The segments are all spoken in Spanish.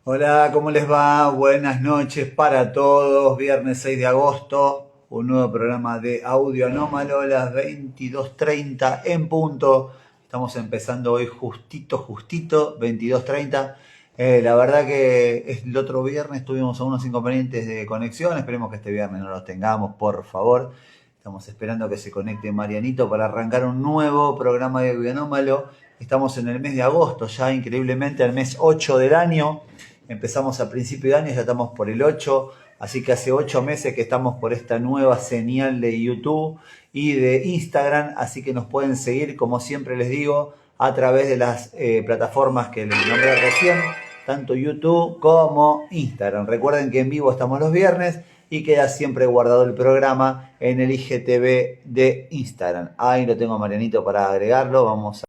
Hola, ¿cómo les va? Buenas noches para todos. Viernes 6 de agosto, un nuevo programa de Audio Anómalo a las 22:30 en punto. Estamos empezando hoy justito, 22:30. La verdad que el otro viernes tuvimos algunos inconvenientes de conexión. Esperemos que este viernes no los tengamos, por favor. Estamos esperando que se conecte Marianito para arrancar un nuevo programa de Audio Anómalo. Estamos en el mes de agosto, ya increíblemente el mes 8 del año. Empezamos a principio de año, ya estamos por el 8, así que hace 8 meses que estamos por esta nueva señal de YouTube y de Instagram, así que nos pueden seguir, como siempre les digo, a través de las plataformas que les nombré recién, tanto YouTube como Instagram. Recuerden que en vivo estamos los viernes y queda siempre guardado el programa en el IGTV de Instagram. Ahí lo tengo a Marianito para agregarlo, vamos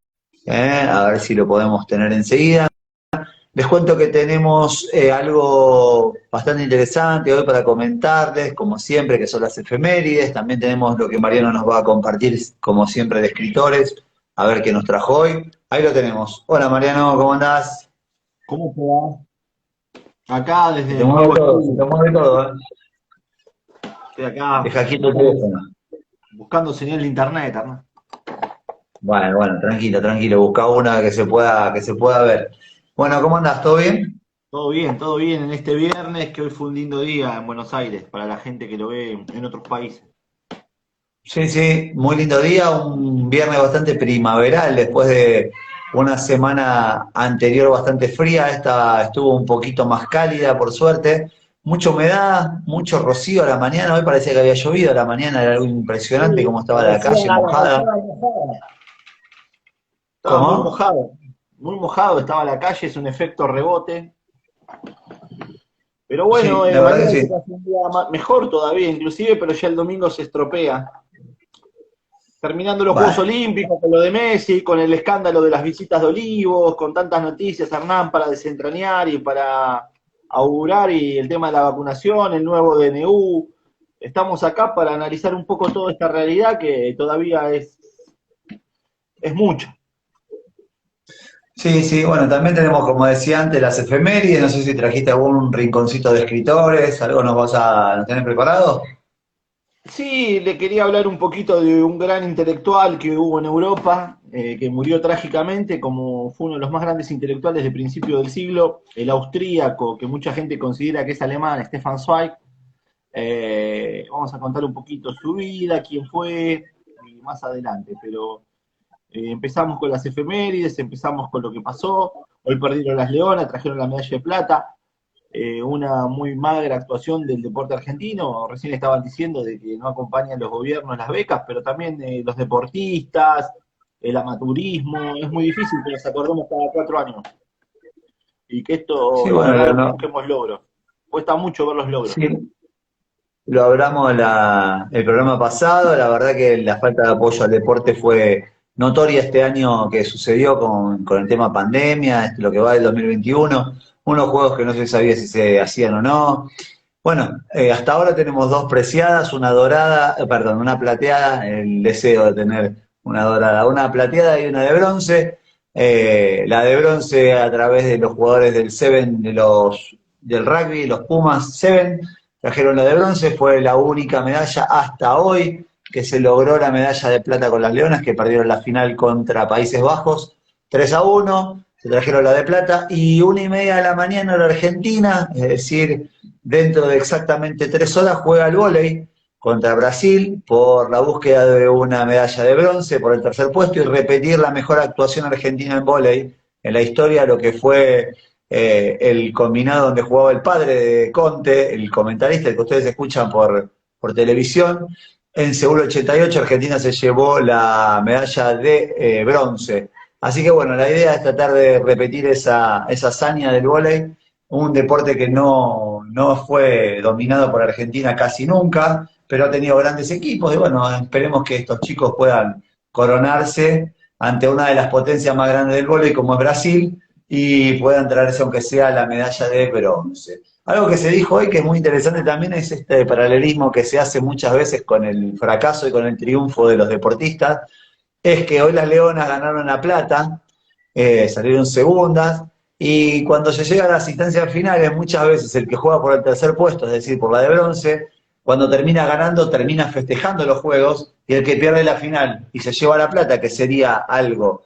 a ver si lo podemos tener enseguida. Les cuento que tenemos algo bastante interesante hoy para comentarles, como siempre, que son las efemérides. También tenemos lo que Mariano nos va a compartir, como siempre, de escritores. A ver qué nos trajo hoy. Ahí lo tenemos. Hola Mariano, ¿cómo andás? ¿Cómo te va? Acá Se desde te el mueve nuevo todo, se te estudio. mueve todo, ¿eh? Estoy acá Deja quieto el teléfono. buscando señal de internet, ¿no? Bueno, tranquilo, tranquilo. Busca una que se pueda ver. Bueno, ¿cómo andás? ¿Todo bien? Todo bien en este viernes, que hoy fue un lindo día en Buenos Aires, para la gente que lo ve en otros países. Sí, sí, muy lindo día, un viernes bastante primaveral después de una semana anterior bastante fría, esta estuvo un poquito más cálida por suerte, mucha humedad, mucho rocío a la mañana, hoy parecía que había llovido a la mañana, era algo impresionante Sí, cómo estaba la calle mojada. estaba mojada. Estaba ¿Cómo? muy mojado estaba la calle, es un efecto rebote. Pero Sí, bueno, la verdad que mañana sí. será un día mejor todavía, inclusive, pero ya el domingo se estropea. Terminando los Juegos Bueno, Olímpicos, con lo de Messi, con el escándalo de las visitas de Olivos, con tantas noticias, Hernán, para desentrañar y para augurar, y el tema de la vacunación, el nuevo DNU. Estamos acá para analizar un poco toda esta realidad que todavía es mucho. sí, sí, bueno, también tenemos, como decía antes, las efemérides, no sé si trajiste algún rinconcito de escritores, algo nos tenés preparado. Sí, le quería hablar un poquito de un gran intelectual que hubo en Europa, que murió trágicamente, como fue uno de los más grandes intelectuales de principio del siglo, el austríaco, que mucha gente considera que es alemán, Stefan Zweig. Vamos a contar un poquito su vida, quién fue, más adelante, pero empezamos con las efemérides, empezamos con lo que pasó. Hoy perdieron las Leonas, trajeron la medalla de plata, una muy magra actuación del deporte argentino. Recién estaban diciendo de que no acompañan los gobiernos las becas, pero también los deportistas, el amateurismo. Es muy difícil que nos acordemos cada 4 años y que Sí, esto, la verdad, bueno, busquemos logros. Cuesta mucho ver los logros. sí, lo hablamos el programa pasado, la verdad que la falta de apoyo al deporte fue notoria este año que sucedió con el tema pandemia, lo que va del 2021, unos juegos que no se sabía si se hacían o no. Bueno, hasta ahora tenemos dos preciadas, una dorada, perdón, una plateada, el deseo de tener una dorada, una plateada y una de bronce. La de bronce a través de los jugadores del Seven, del rugby, los Pumas Seven, trajeron la de bronce, fue la única medalla hasta hoy que se logró la medalla de plata con las Leonas, que perdieron la final contra Países Bajos, 3-1, se trajeron la de plata, y 1:30 de la mañana la Argentina, es decir, dentro de exactamente 3 horas juega el vóley contra Brasil por la búsqueda de una medalla de bronce, por el tercer puesto y repetir la mejor actuación argentina en vóley en la historia, lo que fue el combinado donde jugaba el padre de Conte, el comentarista, el que ustedes escuchan por televisión. En Seúl 88 Argentina se llevó la medalla de bronce. Así que bueno, la idea es tratar de repetir esa hazaña del vóley, un deporte que no fue dominado por Argentina casi nunca, pero ha tenido grandes equipos y bueno, esperemos que estos chicos puedan coronarse ante una de las potencias más grandes del vóley como es Brasil y puedan traerse aunque sea la medalla de bronce. Algo que se dijo hoy que es muy interesante también es este paralelismo que se hace muchas veces con el fracaso y con el triunfo de los deportistas, es que hoy las Leonas ganaron la plata, salieron segundas, Y cuando se llega a las instancias finales, muchas veces el que juega por el tercer puesto, es decir, por la de bronce, cuando termina ganando, termina festejando los juegos, y el que pierde la final y se lleva la plata, que sería algo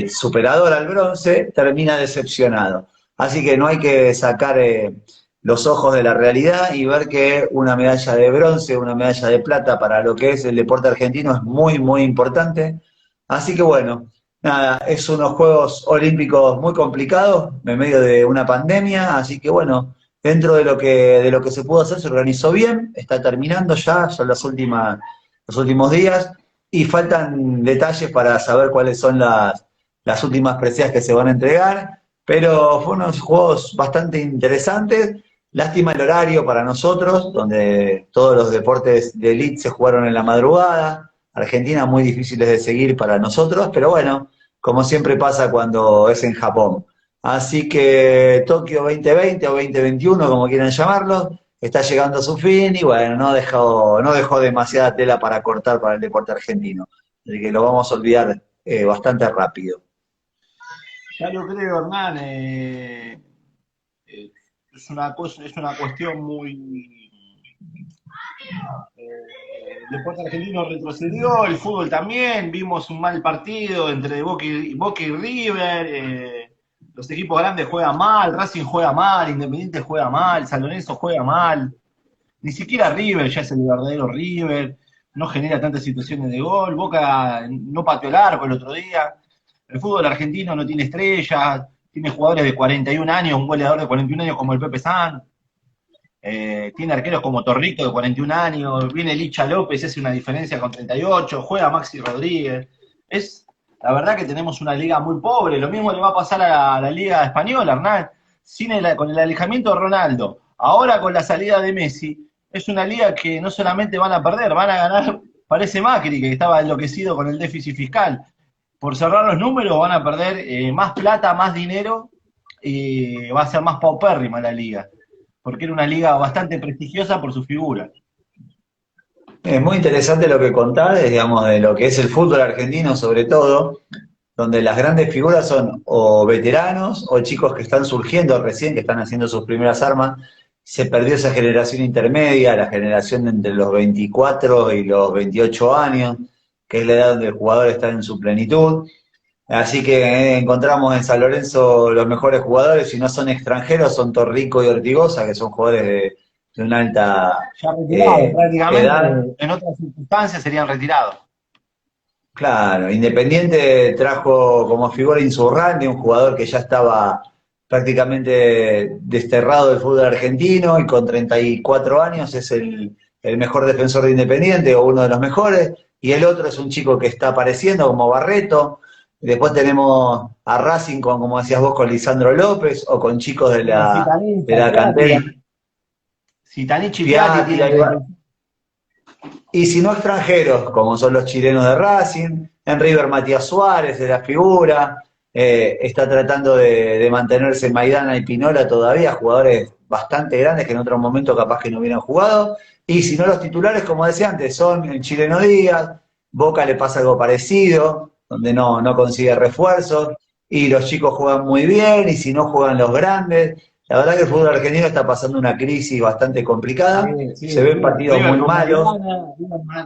superador al bronce, termina decepcionado. Así que no hay que sacar los ojos de la realidad y ver que una medalla de bronce, una medalla de plata para lo que es el deporte argentino es muy, muy importante. Así que bueno, nada, es unos Juegos Olímpicos muy complicados en medio de una pandemia, así que bueno, dentro de lo que se pudo hacer se organizó bien, está terminando ya, son los últimos días, y faltan detalles para saber cuáles son las últimas preseas que se van a entregar, pero fue unos juegos bastante interesantes. Lástima el horario para nosotros, donde todos los deportes de elite se jugaron en la madrugada. Argentina muy difíciles de seguir para nosotros, pero bueno, como siempre pasa cuando es en Japón. Así que Tokio 2020 o 2021, como quieran llamarlo, está llegando a su fin y bueno, no dejó demasiada tela para cortar para el deporte argentino. Así que lo vamos a olvidar bastante rápido. Ya lo creo, Hernán. Es una cuestión muy. El deporte argentino retrocedió, el fútbol también. Vimos un mal partido entre Boca y River. Los equipos grandes juegan mal, Racing juega mal, Independiente juega mal, San Lorenzo juega mal. Ni siquiera River ya es el verdadero River. No genera tantas situaciones de gol. Boca no pateó el arco el otro día. El fútbol argentino no tiene estrellas, tiene jugadores de 41 años, un goleador de 41 años como el Pepe San, tiene arqueros como Torrico de 41 años, viene Licha López, hace una diferencia con 38, juega Maxi Rodríguez. La verdad que tenemos una liga muy pobre, lo mismo le va a pasar a la liga española, Hernán, con el alejamiento de Ronaldo, ahora con la salida de Messi, es una liga que no solamente van a perder, van a ganar, parece Macri, que estaba enloquecido con el déficit fiscal, por cerrar los números van a perder más plata, más dinero, y va a ser más paupérrima la liga, porque era una liga bastante prestigiosa por su figura. Es muy interesante lo que contás, digamos, de lo que es el fútbol argentino sobre todo, donde las grandes figuras son o veteranos o chicos que están surgiendo recién, que están haciendo sus primeras armas. Se perdió esa generación intermedia, la generación de entre los 24 y los 28 años, que es la edad donde el jugador está en su plenitud. Así que encontramos en San Lorenzo los mejores jugadores, si no son extranjeros, son Torrico y Ortigosa, que son jugadores de una alta Ya retirados prácticamente, edad. en otras circunstancias serían retirados. Claro, Independiente trajo como figura Insurralde, un jugador que ya estaba prácticamente desterrado del fútbol argentino y con 34 años es el mejor defensor de Independiente o uno de los mejores, y el otro es un chico que está apareciendo como Barreto. Después tenemos a Racing con, como decías vos, con Lisandro López o con chicos de la cantera Zitanich y Piatti Piatti, tienen. y si no extranjeros, como son los chilenos de Racing, en River Matías Suárez de la figura, está tratando de mantenerse Maidana y Pinola todavía, jugadores bastante grandes que en otro momento capaz que no hubieran jugado, y si no los titulares, como decía antes, son el chileno Díaz, Boca le pasa algo parecido, donde no consigue refuerzos, y los chicos juegan muy bien, y si no juegan los grandes. La verdad que el fútbol argentino está pasando una crisis bastante complicada, Sí, sí, se ven partidos River muy con malos.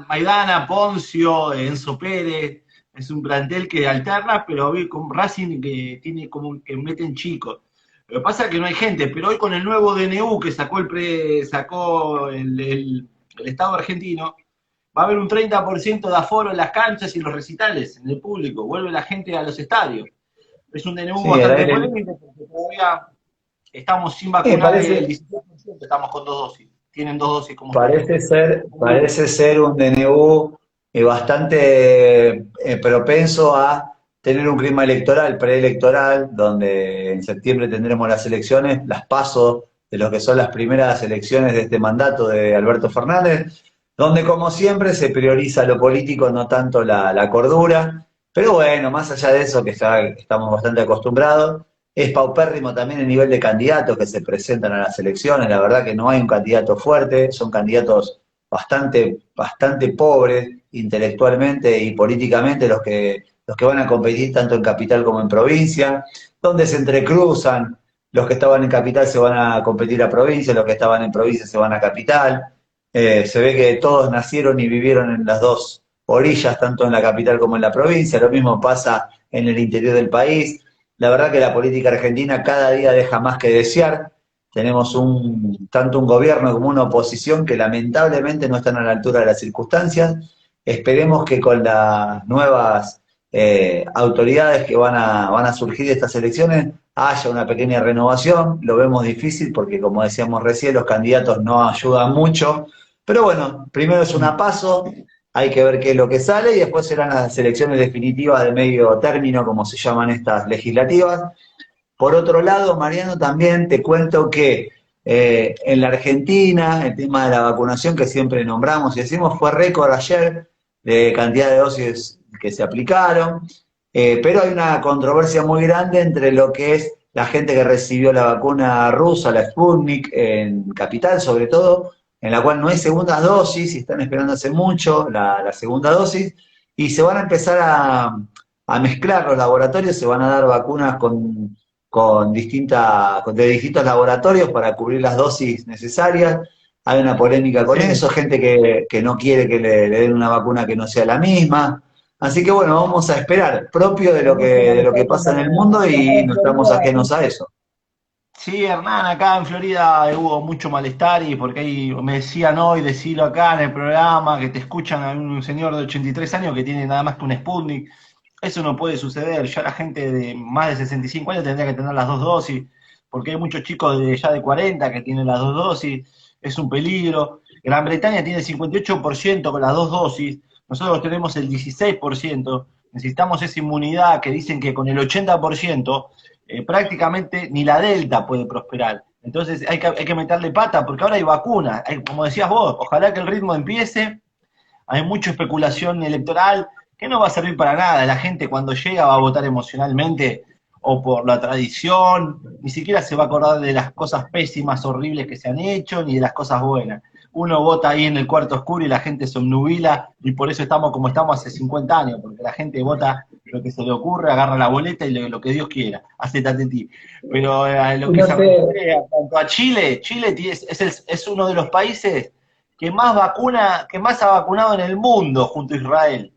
Maidana, Poncio, Enzo Pérez, es un plantel que alterna, pero con Racing que tiene como que meten chicos. Lo que pasa es que no hay gente, pero hoy con el nuevo DNU que sacó el Estado argentino, va a haber un 30% de aforo en las canchas y en los recitales, en el público, vuelve la gente a los estadios. Es un DNU Sí, el bastante aire. polémico porque todavía estamos sin Sí, vacunar el 16%, estamos con 2 dosis. Tienen 2 dosis como ustedes. parece ser un DNU bastante propenso a tener un clima electoral, preelectoral, donde en septiembre tendremos las elecciones, las PASO, de lo que son las primeras elecciones de este mandato de Alberto Fernández, donde como siempre se prioriza lo político, no tanto la cordura. Pero bueno, más allá de eso, que estamos bastante acostumbrados, es paupérrimo también el nivel de candidatos que se presentan a las elecciones. La verdad que no hay un candidato fuerte, son candidatos bastante pobres intelectualmente y políticamente los que van a competir tanto en capital como en provincia, donde se entrecruzan, los que estaban en capital se van a competir a provincia, los que estaban en provincia se van a capital. Se ve que todos nacieron y vivieron en las dos orillas, tanto en la capital como en la provincia. Lo mismo pasa en el interior del país. La verdad que la política argentina cada día deja más que desear. Tenemos tanto un gobierno como una oposición que lamentablemente no están a la altura de las circunstancias. Esperemos que con las nuevas autoridades que van a surgir de estas elecciones haya una pequeña renovación. Lo vemos difícil porque, como decíamos recién, los candidatos no ayudan mucho. Pero bueno, primero es una paso, hay que ver qué es lo que sale y después serán las elecciones definitivas de medio término, como se llaman estas legislativas. Por otro lado, Mariano, también te cuento que en la Argentina el tema de la vacunación que siempre nombramos y decimos fue récord ayer de cantidad de dosis que se aplicaron, pero hay una controversia muy grande entre lo que es la gente que recibió la vacuna rusa, la Sputnik, en Capital sobre todo, en la cual no hay segundas dosis y están esperando hace mucho la segunda dosis, y se van a empezar a mezclar los laboratorios, se van a dar vacunas de distintos laboratorios para cubrir las dosis necesarias. Hay una polémica con Sí. eso, gente que no quiere que le den una vacuna que no sea la misma. Así que bueno, vamos a esperar, propio de lo que pasa en el mundo y no estamos ajenos a eso. Sí, Hernán, acá en Florida hubo mucho malestar y porque ahí me decían hoy, decirlo acá en el programa, que te escuchan a un señor de 83 años que tiene nada más que un Sputnik. Eso no puede suceder. Ya la gente de más de 65 años tendría que tener las dos dosis, porque hay muchos chicos ya de 40 que tienen las dos dosis. Es un peligro. Gran Bretaña tiene el 58% con las dos dosis. Nosotros tenemos el 16%. Necesitamos esa inmunidad que dicen que con el 80% prácticamente ni la Delta puede prosperar. Entonces hay que meterle pata, porque ahora hay vacunas. Como decías vos, ojalá que el ritmo empiece. Hay mucha especulación electoral que no va a servir para nada. La gente cuando llega va a votar emocionalmente o por la tradición, ni siquiera se va a acordar de las cosas pésimas, horribles que se han hecho, ni de las cosas buenas. Uno vota ahí en el cuarto oscuro y la gente se obnubila, y por eso estamos como estamos hace 50 años, porque la gente vota lo que se le ocurre, agarra la boleta y lo que Dios quiera, hace tatití. Pero lo que No se te, refiere a Chile, Chile es uno de los países que más ha vacunado en el mundo junto a Israel.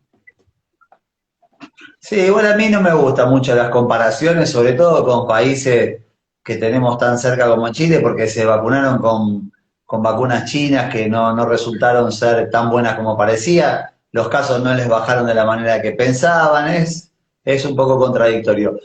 Sí, igual a mí no me gustan mucho las comparaciones, sobre todo con países que tenemos tan cerca como Chile, porque se vacunaron con vacunas chinas que no resultaron ser tan buenas como parecía, los casos no les bajaron de la manera que pensaban, es un poco contradictorio.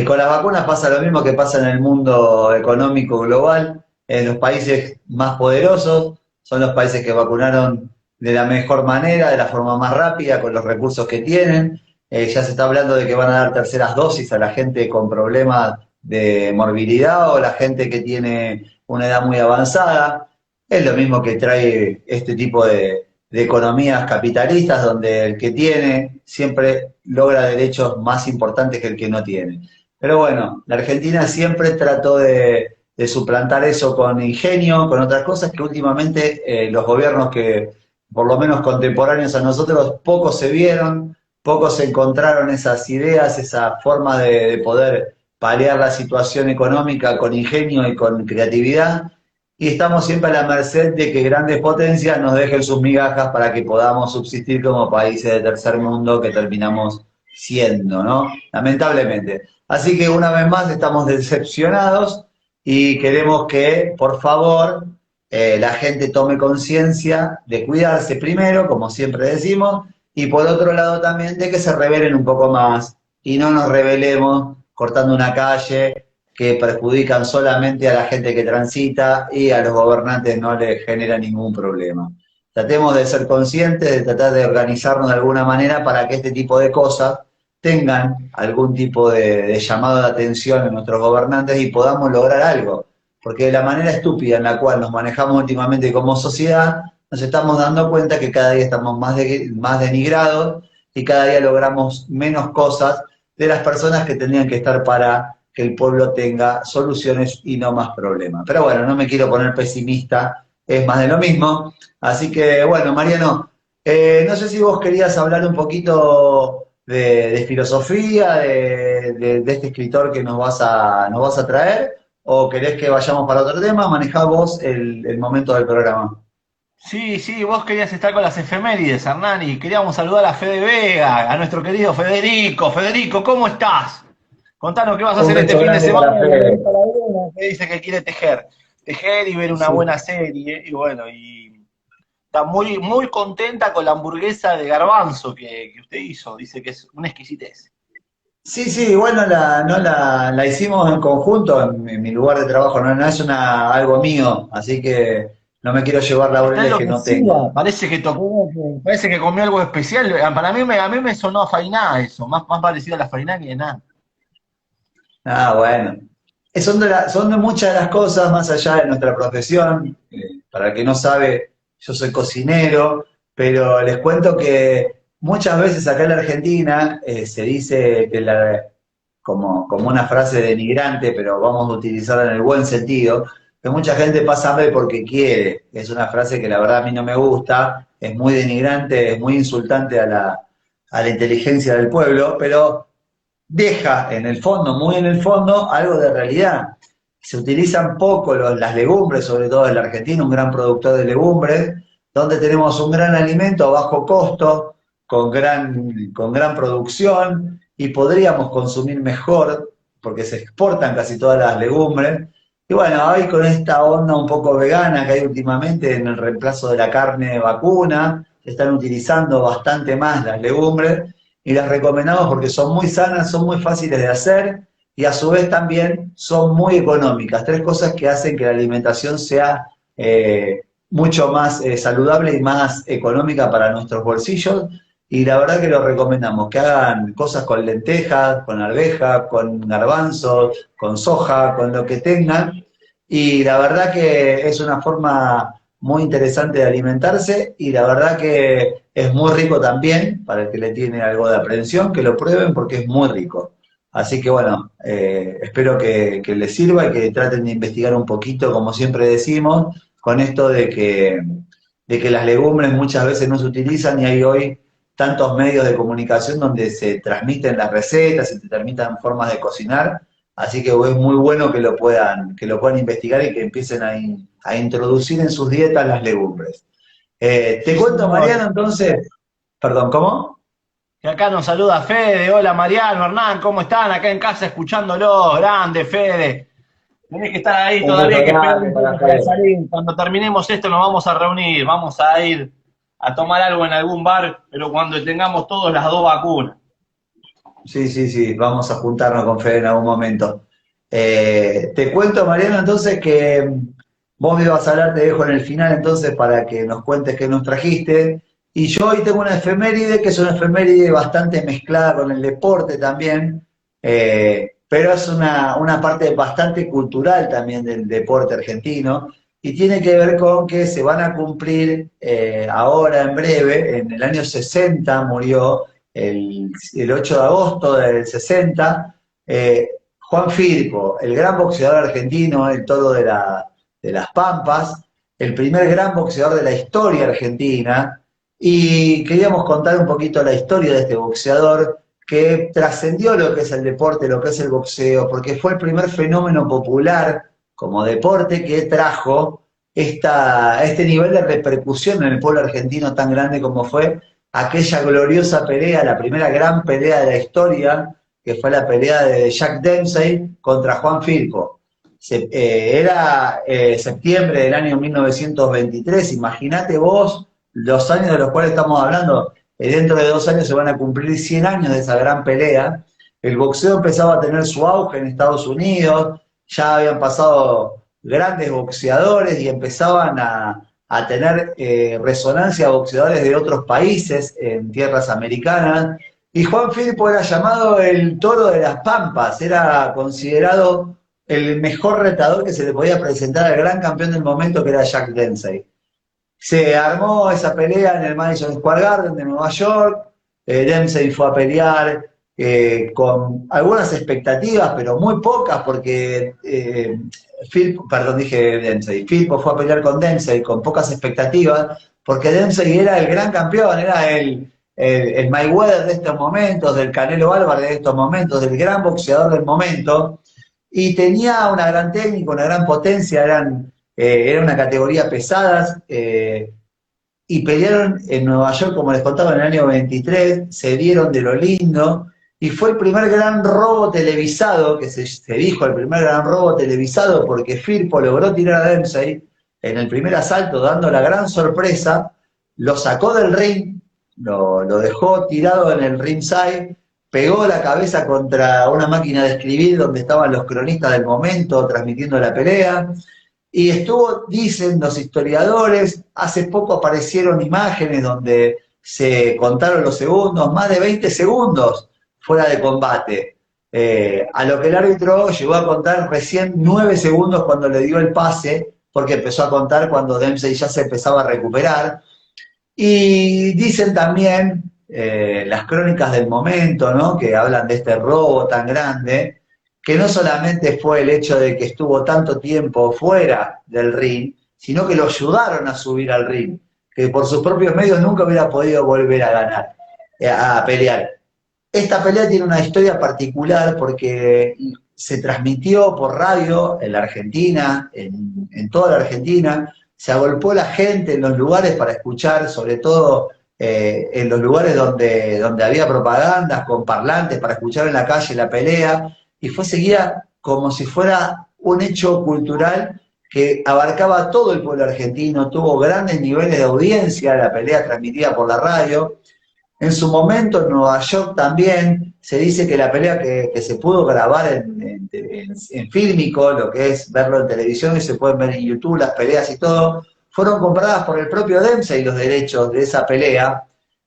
Con las vacunas pasa lo mismo que pasa en el mundo económico global, en los países más poderosos son los países que vacunaron de la mejor manera, de la forma más rápida, con los recursos que tienen. Ya se está hablando de que van a dar terceras dosis a la gente con problemas de morbilidad o la gente que tiene una edad muy avanzada. Es lo mismo que trae este tipo de economías capitalistas donde el que tiene siempre logra derechos más importantes que el que no tiene. Pero bueno, la Argentina siempre trató de suplantar eso con ingenio, con otras cosas que últimamente los gobiernos que, por lo menos contemporáneos a nosotros, pocos se vieron, pocos encontraron esas ideas, esa forma de poder paliar la situación económica con ingenio y con creatividad, y estamos siempre a la merced de que grandes potencias nos dejen sus migajas para que podamos subsistir como países de tercer mundo que terminamos siendo, ¿no? Lamentablemente. Así que una vez más estamos decepcionados y queremos que, por favor, la gente tome conciencia de cuidarse primero, como siempre decimos, y por otro lado también de que se rebelen un poco más y no nos rebelemos cortando una calle que perjudican solamente a la gente que transita y a los gobernantes no les genera ningún problema. Tratemos de ser conscientes, de tratar de organizarnos de alguna manera para que este tipo de cosas tengan algún tipo de llamado de atención en nuestros gobernantes y podamos lograr algo. Porque de la manera estúpida en la cual nos manejamos últimamente como sociedad, nos estamos dando cuenta que cada día estamos más denigrados y cada día logramos menos cosas de las personas que tendrían que estar para que el pueblo tenga soluciones y no más problemas. Pero bueno, no me quiero poner pesimista, es más de lo mismo. Así que bueno, Mariano, no sé si vos querías hablar un poquito de filosofía de este escritor que nos vas a traer? ¿O querés que vayamos para otro tema? Manejá vos el momento del programa. Sí, sí, vos querías estar con las efemérides, Hernani. Queríamos saludar a Fede Vega, a nuestro querido Federico. Federico, ¿cómo estás? Contanos qué vas a Un hacer este beso fin de grande semana para en la Fede. revista La Luna, que dice que quiere tejer. Tejer y ver una Sí. buena serie. Y bueno, y está muy, muy contenta con la hamburguesa de garbanzo que usted hizo. Dice que es una exquisitez. Sí, sí, bueno, la hicimos en conjunto en mi lugar de trabajo, no es algo mío, así que no me quiero llevar Está laureles que no tengo. enloquecida, parece que tocó, parece que comió algo especial. Para mí, a mí me sonó a fainá eso, más parecido a la fainá que nada. Ah, bueno. Son de muchas de las cosas más allá de nuestra profesión. Para el que no sabe, yo soy cocinero, pero les cuento que muchas veces acá en la Argentina se dice que como una frase denigrante, pero vamos a utilizarla en el buen sentido, que mucha gente pasa hambre porque quiere. Es una frase que la verdad a mí no me gusta, es muy denigrante, es muy insultante a la inteligencia del pueblo, pero deja en el fondo, muy en el fondo, algo de realidad. Se utilizan poco las legumbres, sobre todo en la Argentina, un gran productor de legumbres, donde tenemos un gran alimento a bajo costo, con gran producción, y podríamos consumir mejor, porque se exportan casi todas las legumbres. Y bueno, hoy con esta onda un poco vegana que hay últimamente en el reemplazo de la carne vacuna, se están utilizando bastante más las legumbres y las recomendamos porque son muy sanas, son muy fáciles de hacer y a su vez también son muy económicas. Tres cosas que hacen que la alimentación sea mucho más saludable y más económica para nuestros bolsillos. Y la verdad que lo recomendamos, que hagan cosas con lentejas, con arveja, con garbanzos, con soja, con lo que tengan. Y la verdad que es una forma muy interesante de alimentarse y la verdad que es muy rico también, para el que le tiene algo de aprensión, que lo prueben porque es muy rico. Así que bueno, espero que les sirva y que traten de investigar un poquito, como siempre decimos, con esto de que las legumbres muchas veces no se utilizan y hay hoy tantos medios de comunicación donde se transmiten las recetas, se transmitan formas de cocinar, así que es muy bueno que lo puedan investigar y que empiecen a introducir en sus dietas las legumbres. Te Sí, cuento, señor. Mariano, entonces, perdón, ¿cómo? Que acá nos saluda Fede. Hola Mariano, Hernán, ¿cómo están? Acá en casa escuchándolo. Grande, Fede. Tenés que estar ahí Un todavía, beso hay que esperar grande un para poco para Fede. salir. Cuando terminemos esto nos vamos a reunir, vamos a ir a tomar algo en algún bar, pero cuando tengamos todos las dos vacunas. Sí, sí, sí, vamos a juntarnos con Fede en algún momento. Te cuento, Mariano, entonces que vos me ibas a hablar, te dejo en el final entonces para que nos cuentes qué nos trajiste. Y yo hoy tengo una efeméride que es una efeméride bastante mezclada con el deporte también, pero es una parte bastante cultural también del deporte argentino y tiene que ver con que se van a cumplir ahora en breve, en el año 60 murió el 8 de agosto del 60, Juan Firpo, el gran boxeador argentino, el toro de las Pampas, el primer gran boxeador de la historia argentina, y queríamos contar un poquito la historia de este boxeador que trascendió lo que es el deporte, lo que es el boxeo, porque fue el primer fenómeno popular como deporte que trajo este nivel de repercusión en el pueblo argentino tan grande como fue aquella gloriosa pelea, la primera gran pelea de la historia, que fue la pelea de Jack Dempsey contra Juan Firpo. Era septiembre del año 1923, imagínate vos los años de los cuales estamos hablando, dentro de 2 años se van a cumplir 100 años de esa gran pelea. El boxeo empezaba a tener su auge en Estados Unidos, ya habían pasado grandes boxeadores y empezaban a tener resonancia boxeadores de otros países en tierras americanas. Y Juan Firpo era llamado el toro de las Pampas, era considerado el mejor retador que se le podía presentar al gran campeón del momento que era Jack Dempsey. Se armó esa pelea en el Madison Square Garden de Nueva York. Dempsey fue a pelear con algunas expectativas, pero muy pocas, porque perdón, dije Dempsey. Firpo fue a pelear con Dempsey con pocas expectativas, porque Dempsey era el gran campeón, era el Mayweather de estos momentos, del Canelo Álvarez de estos momentos, del gran boxeador del momento, y tenía una gran técnica, una gran potencia, era una categoría pesadas, y pelearon en Nueva York, como les contaba, en el año 23, se dieron de lo lindo, y fue el primer gran robo televisado, que se dijo el primer gran robo televisado, porque Firpo logró tirar a Dempsey en el primer asalto, dando la gran sorpresa, lo sacó del ring, lo dejó tirado en el ringside, pegó la cabeza contra una máquina de escribir donde estaban los cronistas del momento transmitiendo la pelea, y estuvo, dicen los historiadores, hace poco aparecieron imágenes donde se contaron los segundos, más de 20 segundos fuera de combate. A lo que el árbitro llegó a contar recién 9 segundos cuando le dio el pase, porque empezó a contar cuando Dempsey ya se empezaba a recuperar. Y dicen también las crónicas del momento, ¿no? Que hablan de este robo tan grande, que no solamente fue el hecho de que estuvo tanto tiempo fuera del ring, sino que lo ayudaron a subir al ring, que por sus propios medios nunca hubiera podido volver a ganar, a pelear. Esta pelea tiene una historia particular porque se transmitió por radio en la Argentina, en toda la Argentina, se agolpó la gente en los lugares para escuchar, sobre todo en los lugares donde había propagandas con parlantes para escuchar en la calle la pelea, y fue seguida como si fuera un hecho cultural que abarcaba a todo el pueblo argentino, tuvo grandes niveles de audiencia la pelea transmitida por la radio. En su momento en Nueva York también se dice que la pelea que se pudo grabar en fílmico, lo que es verlo en televisión y se pueden ver en YouTube las peleas y todo, fueron compradas por el propio Dempsey los derechos de esa pelea,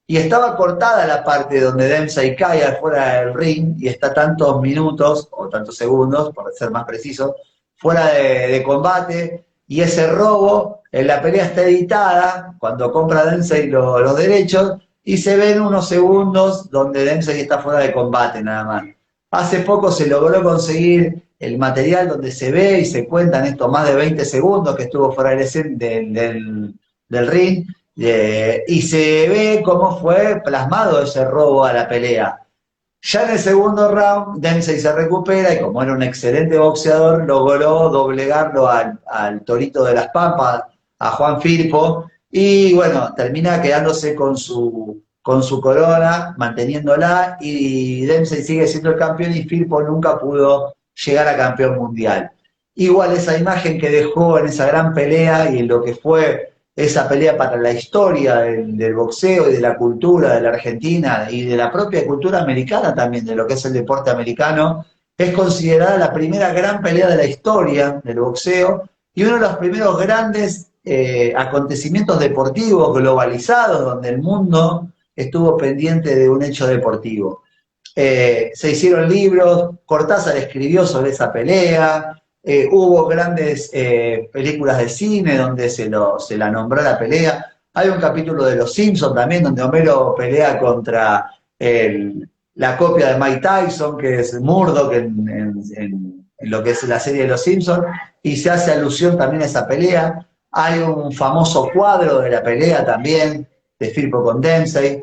y estaba cortada la parte donde Dempsey cae afuera del ring y está tantos minutos, o tantos segundos, por ser más preciso, fuera de combate, y ese robo en la pelea está editada, cuando compra Dempsey los derechos, y se ven unos segundos donde Dempsey está fuera de combate nada más. Hace poco se logró conseguir el material donde se ve y se cuentan estos más de 20 segundos que estuvo fuera del ring, y se ve cómo fue plasmado ese robo a la pelea. Ya en el segundo round, Dempsey se recupera y como era un excelente boxeador, logró doblegarlo al Torito de las Pampas, a Juan Firpo, y bueno, termina quedándose con su corona, manteniéndola, y Dempsey sigue siendo el campeón y Firpo nunca pudo llegar a campeón mundial. Igual esa imagen que dejó en esa gran pelea y en lo que fue esa pelea para la historia del boxeo y de la cultura de la Argentina y de la propia cultura americana también, de lo que es el deporte americano, es considerada la primera gran pelea de la historia del boxeo y uno de los primeros grandes acontecimientos deportivos globalizados donde el mundo estuvo pendiente de un hecho deportivo. Se hicieron libros, Cortázar escribió sobre esa pelea, hubo grandes películas de cine donde se la nombró la pelea. Hay un capítulo de Los Simpsons también donde Homero pelea contra la copia de Mike Tyson, que es Murdoch en lo que es la serie de Los Simpsons, y se hace alusión también a esa pelea. Hay un famoso cuadro de la pelea también, de Firpo con Dempsey.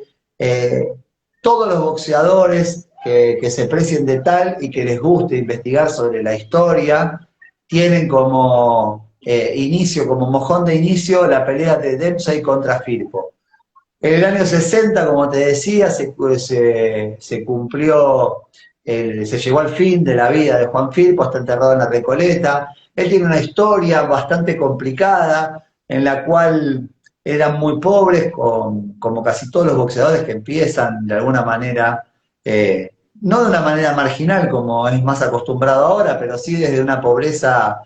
Todos los boxeadores que se precien de tal y que les guste investigar sobre la historia, tienen como inicio, como mojón de inicio, la pelea de Dempsey contra Firpo. En el año 60, como te decía, se cumplió, se llegó al fin de la vida de Juan Firpo, está enterrado en la Recoleta. Él tiene una historia bastante complicada, en la cual eran muy pobres, como casi todos los boxeadores que empiezan de alguna manera, no de una manera marginal como es más acostumbrado ahora, pero sí desde una pobreza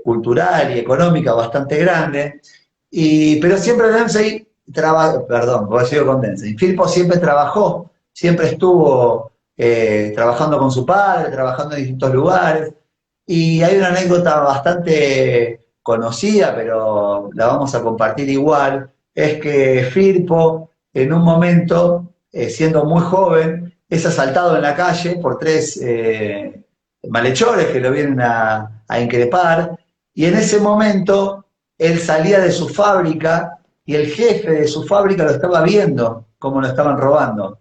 cultural y económica bastante grande. Pero siempre Dempsey perdón, porque sigo con Dempsey. Firpo siempre trabajó, siempre estuvo trabajando con su padre, trabajando en distintos lugares. Y hay una anécdota bastante conocida, pero la vamos a compartir igual, es que Firpo, en un momento, siendo muy joven, es asaltado en la calle por tres malhechores que lo vienen a increpar, y en ese momento él salía de su fábrica y el jefe de su fábrica lo estaba viendo, cómo lo estaban robando.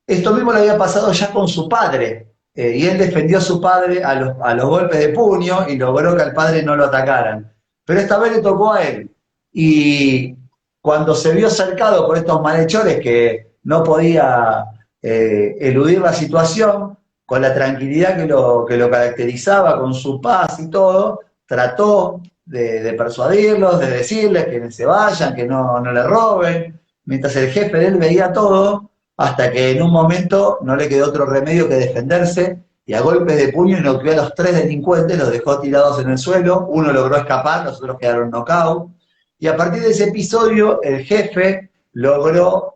Esto mismo le había pasado ya con su padre, y él defendió a su padre a los golpes de puño y logró que al padre no lo atacaran. Pero esta vez le tocó a él. Y cuando se vio cercado por estos malhechores que no podía eludir la situación, con la tranquilidad que lo caracterizaba, con su paz y todo, trató de persuadirlos, de decirles que se vayan, que no le roben, mientras el jefe de él veía todo, hasta que en un momento no le quedó otro remedio que defenderse y a golpes de puño noqueó a los tres delincuentes, los dejó tirados en el suelo, uno logró escapar, los otros quedaron nocaut, y a partir de ese episodio el jefe logró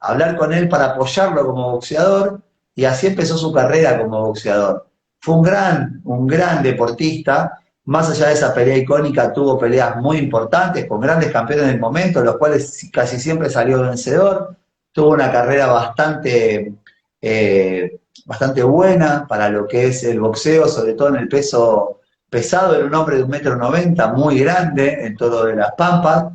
hablar con él para apoyarlo como boxeador y así empezó su carrera como boxeador. Fue un gran deportista, más allá de esa pelea icónica tuvo peleas muy importantes con grandes campeones del momento, los cuales casi siempre salió vencedor, tuvo una carrera bastante buena para lo que es el boxeo, sobre todo en el peso pesado, era un hombre de 1,90 m, muy grande en todo de las Pampas,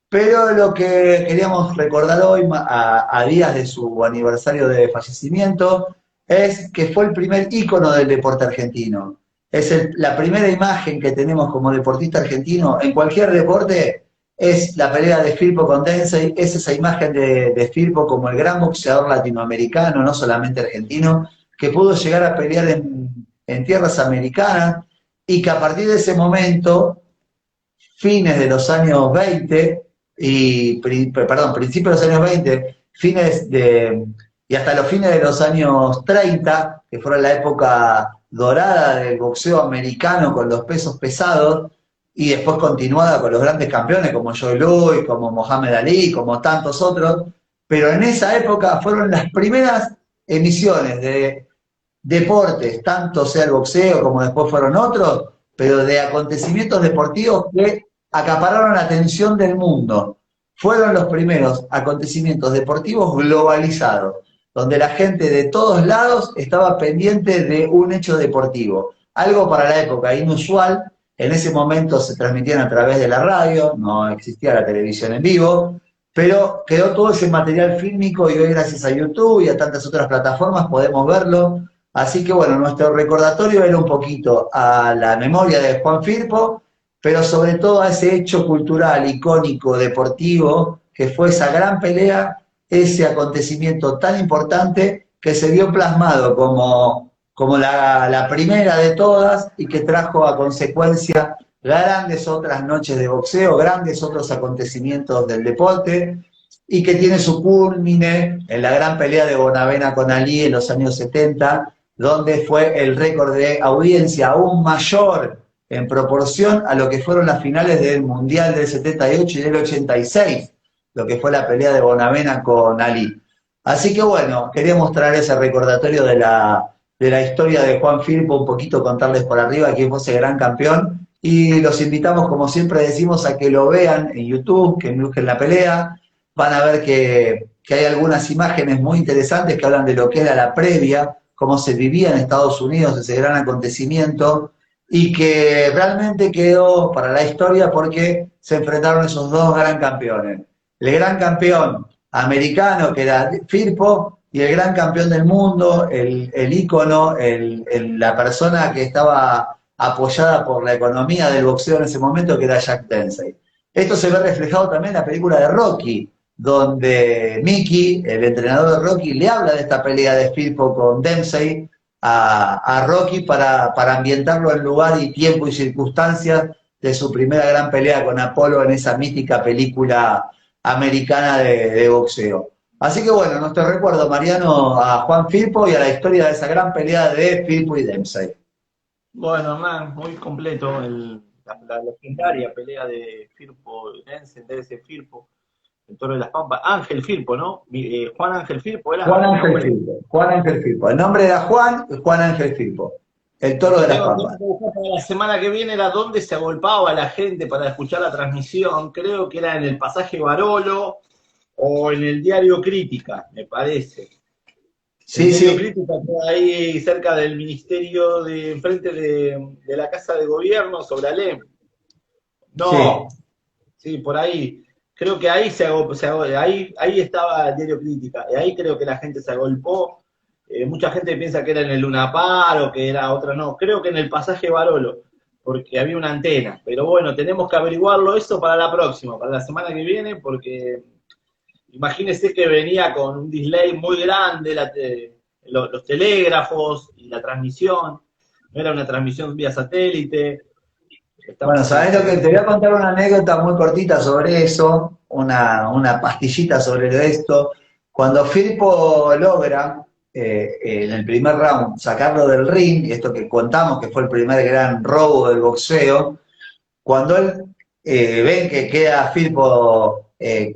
pero lo que queríamos recordar hoy, a días de su aniversario de fallecimiento, es que fue el primer ícono del deporte argentino. Es la primera imagen que tenemos como deportista argentino en cualquier deporte, es la pelea de Firpo con Densey, es esa imagen de Firpo como el gran boxeador latinoamericano, no solamente argentino, que pudo llegar a pelear en tierras americanas y que a partir de ese momento, fines de los años 20, principios de los años 20, y hasta los fines de los años 30, que fueron la época dorada del boxeo americano con los pesos pesados, y después continuada con los grandes campeones como Joe Louis, como Mohamed Ali, como tantos otros, pero en esa época fueron las primeras emisiones de deportes, tanto sea el boxeo como después fueron otros, pero de acontecimientos deportivos que acapararon la atención del mundo. Fueron los primeros acontecimientos deportivos globalizados, donde la gente de todos lados estaba pendiente de un hecho deportivo. Algo para la época inusual, en ese momento se transmitían a través de la radio, no existía la televisión en vivo, pero quedó todo ese material fílmico y hoy gracias a YouTube y a tantas otras plataformas podemos verlo. Así que bueno, nuestro recordatorio era un poquito a la memoria de Juan Firpo, pero sobre todo a ese hecho cultural, icónico, deportivo, que fue esa gran pelea, ese acontecimiento tan importante que se vio plasmado como la primera de todas y que trajo a consecuencia grandes otras noches de boxeo, grandes otros acontecimientos del deporte, y que tiene su culmine en la gran pelea de Bonavena con Ali en los años 70, donde fue el récord de audiencia aún mayor en proporción a lo que fueron las finales del Mundial del 78 y del 86, lo que fue la pelea de Bonavena con Ali. Así que bueno, quería mostrar ese recordatorio de la historia de Juan Firpo, un poquito contarles por arriba quién fue ese gran campeón, y los invitamos, como siempre decimos, a que lo vean en YouTube, que busquen la pelea, van a ver que hay algunas imágenes muy interesantes que hablan de lo que era la previa, cómo se vivía en Estados Unidos ese gran acontecimiento, y que realmente quedó para la historia porque se enfrentaron esos dos gran campeones. El gran campeón americano, que era Firpo, y el gran campeón del mundo, el ícono, la persona que estaba apoyada por la economía del boxeo en ese momento, que era Jack Dempsey. Esto se ve reflejado también en la película de Rocky, donde Mickey, el entrenador de Rocky, le habla de esta pelea de Firpo con Dempsey a Rocky para ambientarlo en lugar y tiempo y circunstancias de su primera gran pelea con Apolo en esa mítica película americana de boxeo. Así que bueno, nuestro recuerdo, Mariano, a Juan Firpo y a la historia de esa gran pelea de Firpo y Dempsey. Bueno, Hernán, muy completo la legendaria pelea de Firpo, Dense Firpo, el Toro de las Pampas. Ángel Firpo, ¿no? Juan Ángel Firpo era Juan el Ángel nombre. Firpo, Juan Ángel Firpo. El nombre era Juan Ángel Firpo, el Toro de las Tengo Pampas. que buscar para la semana que viene era dónde se agolpaba la gente para escuchar la transmisión. Creo que era en el pasaje Barolo o en el diario Crítica, me parece. El Sí, diario sí, Crítica queda ahí cerca del ministerio de enfrente de la Casa de Gobierno, sobre Alem. sí. No, sí, por ahí. creo que ahí ahí estaba el diario Crítica, y ahí creo que la gente se agolpó. Mucha gente piensa que era en el Luna Par o que era otra, no, creo que en el pasaje Barolo, porque había una antena. Pero bueno, tenemos que averiguarlo eso para la próxima, para la semana que viene, porque imagínese que venía con un delay muy grande los telégrafos y la transmisión, no era una transmisión vía satélite. Bueno, Estamos ¿sabés lo que te voy a contar una anécdota muy cortita sobre eso, una pastillita sobre esto? Cuando Firpo logra en el primer round sacarlo del ring, esto que contamos que fue el primer gran robo del boxeo, cuando él ven que queda Firpo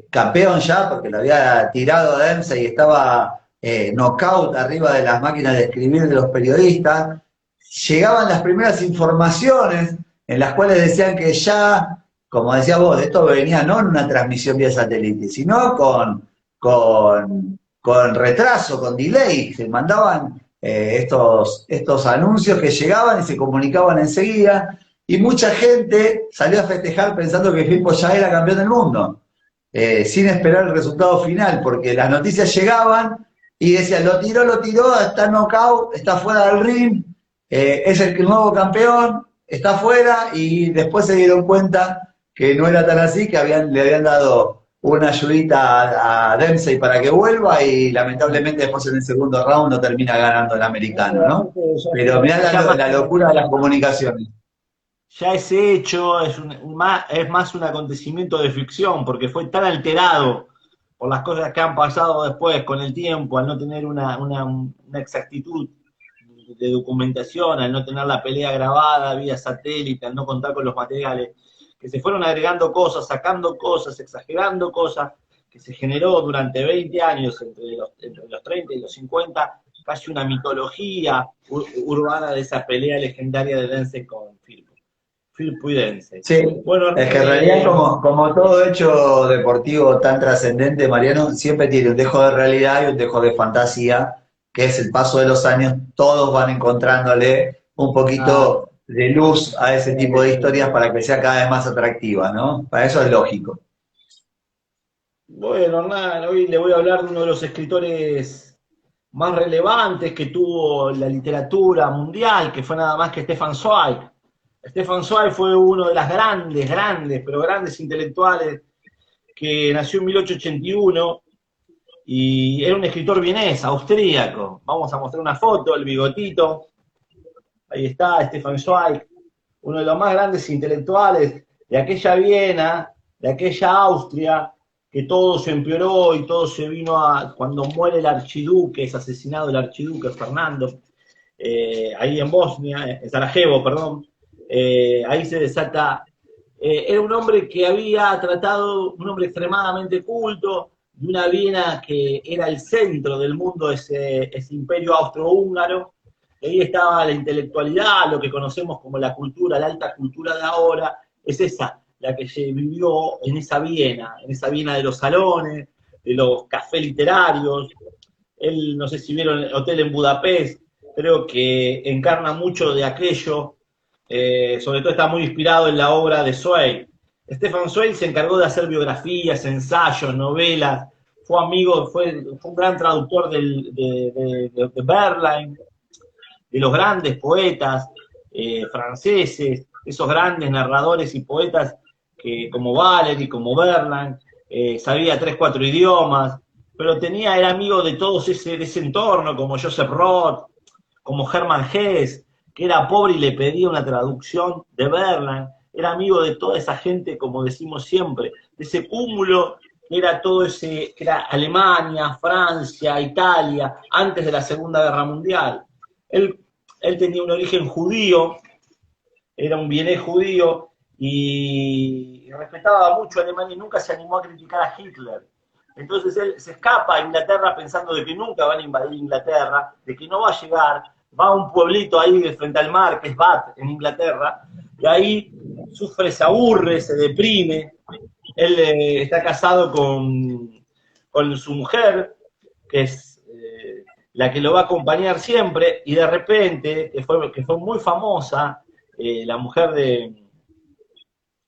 campeón ya, porque lo había tirado a Dempsey y estaba knockout arriba de las máquinas de escribir de los periodistas, llegaban las primeras informaciones en las cuales decían que ya, como decías vos, esto venía no en una transmisión vía satélite, sino con retraso, con delay, se mandaban estos anuncios que llegaban y se comunicaban enseguida, y mucha gente salió a festejar pensando que Firpo ya era campeón del mundo, sin esperar el resultado final, porque las noticias llegaban y decían, lo tiró, está knockout, está fuera del ring, es el nuevo campeón, está fuera, y después se dieron cuenta que no era tan así, que le habían dado una ayudita a Dempsey para que vuelva, y lamentablemente después en el segundo round no termina ganando el americano, ¿no? Pero mirá la locura de las comunicaciones. ya ese hecho es más un acontecimiento de ficción, porque fue tan alterado por las cosas que han pasado después con el tiempo, al no tener una exactitud de documentación, al no tener la pelea grabada vía satélite, al no contar con los materiales, que se fueron agregando cosas, sacando cosas, exagerando cosas, que se generó durante 20 años, entre los 30 y los 50, casi una mitología urbana de esa pelea legendaria de Dence con Firpo y Dence. Sí, Bueno, es que en realidad como todo hecho deportivo tan trascendente, Mariano, siempre tiene un dejo de realidad y un dejo de fantasía, que es el paso de los años, todos van encontrándole un poquito de luz a ese tipo de historias para que sea cada vez más atractiva, ¿no? Para eso es lógico. bueno, Hernán, hoy le voy a hablar de uno de los escritores más relevantes que tuvo la literatura mundial, que fue nada más que Stefan Zweig. Stefan Zweig fue uno de las pero grandes intelectuales que nació en 1881 y era un escritor vienés, austríaco. Vamos a mostrar una foto, el bigotito. Ahí está, Stefan Zweig, uno de los más grandes intelectuales de aquella Viena, de aquella Austria, que todo se empeoró y todo se vino cuando muere el archiduque, es asesinado el archiduque Fernando, ahí en Bosnia, en Sarajevo, perdón, ahí se desata. Era un hombre que había tratado, un hombre extremadamente culto, de una Viena que era el centro del mundo, ese imperio austrohúngaro. Ahí estaba la intelectualidad, lo que conocemos como la cultura, la alta cultura de ahora, es esa, la que se vivió en esa Viena de los salones, de los cafés literarios. Él, no sé si vieron el Hotel en Budapest, creo que encarna mucho de aquello, sobre todo está muy inspirado en la obra de Zweig. Stefan Zweig se encargó de hacer biografías, ensayos, novelas, fue amigo, fue un gran traductor de Verlaine, de los grandes poetas franceses, esos grandes narradores y poetas que, como Valery, como Verlaine, sabía 3, 4 idiomas, pero era amigo de todos de ese entorno, como Joseph Roth, como Hermann Hesse, que era pobre y le pedía una traducción de Verlaine, era amigo de toda esa gente, como decimos siempre, de ese cúmulo que era todo que era Alemania, Francia, Italia, antes de la Segunda Guerra Mundial. Él tenía un origen judío, era un vienés judío, y respetaba mucho a Alemania y nunca se animó a criticar a Hitler. Entonces él se escapa a Inglaterra pensando de que nunca van a invadir Inglaterra, de que no va a llegar, va a un pueblito ahí frente al mar, que es Bath, en Inglaterra, y ahí sufre, se aburre, se deprime. Él está casado con su mujer, que es la que lo va a acompañar siempre, y de repente, que fue muy famosa,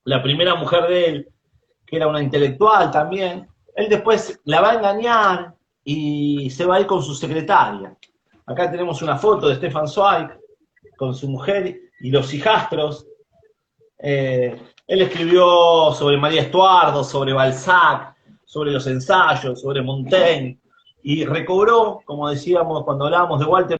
la primera mujer de él, que era una intelectual también, él después la va a engañar y se va a ir con su secretaria. Acá tenemos una foto de Stefan Zweig con su mujer y los hijastros. Él escribió sobre María Estuardo, sobre Balzac, sobre los ensayos, sobre Montaigne, y recobró, como decíamos cuando hablábamos de Walter,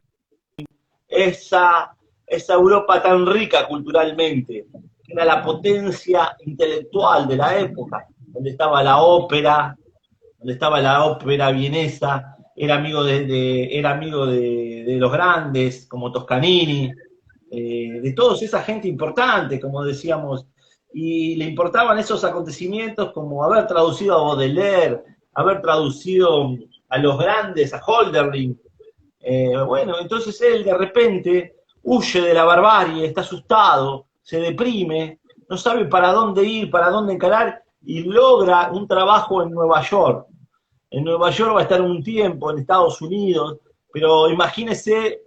esa, esa Europa tan rica culturalmente, que era la potencia intelectual de la época, donde estaba la ópera vienesa, era amigo de los grandes, como Toscanini, de toda esa gente importante, como decíamos, y le importaban esos acontecimientos como haber traducido a Baudelaire, haber traducido a los grandes, a Hölderlin. Bueno, entonces él de repente huye de la barbarie, está asustado, se deprime, no sabe para dónde ir, para dónde encarar, y logra un trabajo en Nueva York. En Nueva York va a estar un tiempo, en Estados Unidos, pero imagínese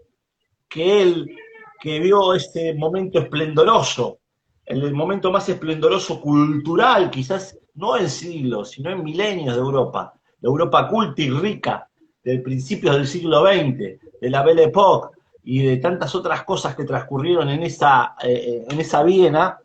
que él, que vio este momento esplendoroso, el momento más esplendoroso cultural, quizás no en siglos, sino en milenios de Europa, la Europa culta y rica, de principios del siglo XX, de la Belle Époque y de tantas otras cosas que transcurrieron en esa Viena,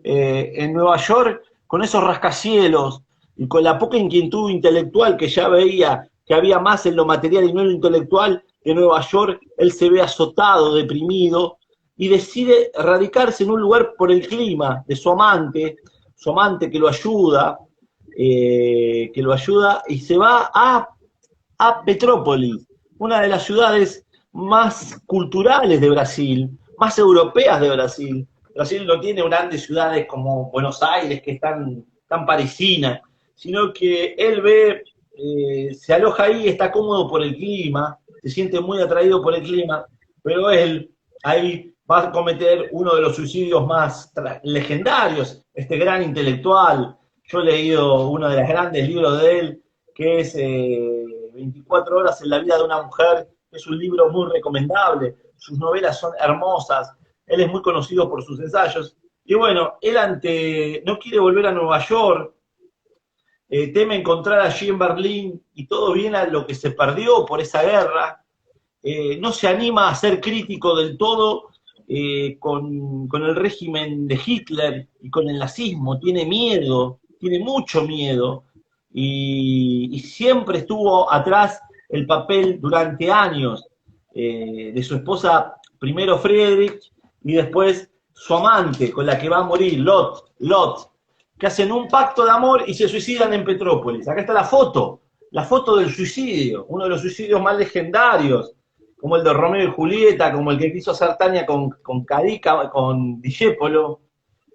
en Nueva York, con esos rascacielos y con la poca inquietud intelectual que ya veía que había más en lo material y no en lo intelectual, de Nueva York, él se ve azotado, deprimido, y decide radicarse en un lugar por el clima de su amante que lo ayuda, y se va a Petrópolis, una de las ciudades más culturales de Brasil, más europeas de Brasil. Brasil no tiene grandes ciudades como Buenos Aires, que están tan parisinas, sino que él ve, se aloja ahí, está cómodo por el clima, se siente muy atraído por el clima, pero él ahí va a cometer uno de los suicidios más legendarios, este gran intelectual. Yo he leído uno de los grandes libros de él, que es 24 horas en la vida de una mujer, es un libro muy recomendable, sus novelas son hermosas, él es muy conocido por sus ensayos, y bueno, él no quiere volver a Nueva York, teme encontrar allí en Berlín, y todo viene a lo que se perdió por esa guerra, no se anima a ser crítico del todo con el régimen de Hitler y con el nazismo, tiene miedo, tiene mucho miedo, y siempre estuvo atrás el papel durante años de su esposa, primero Friedrich, y después su amante, con la que va a morir, Lot, que hacen un pacto de amor y se suicidan en Petrópolis. Acá está la foto del suicidio, uno de los suicidios más legendarios, como el de Romeo y Julieta, como el que quiso hacer Tania con Cadica, con Discépolo.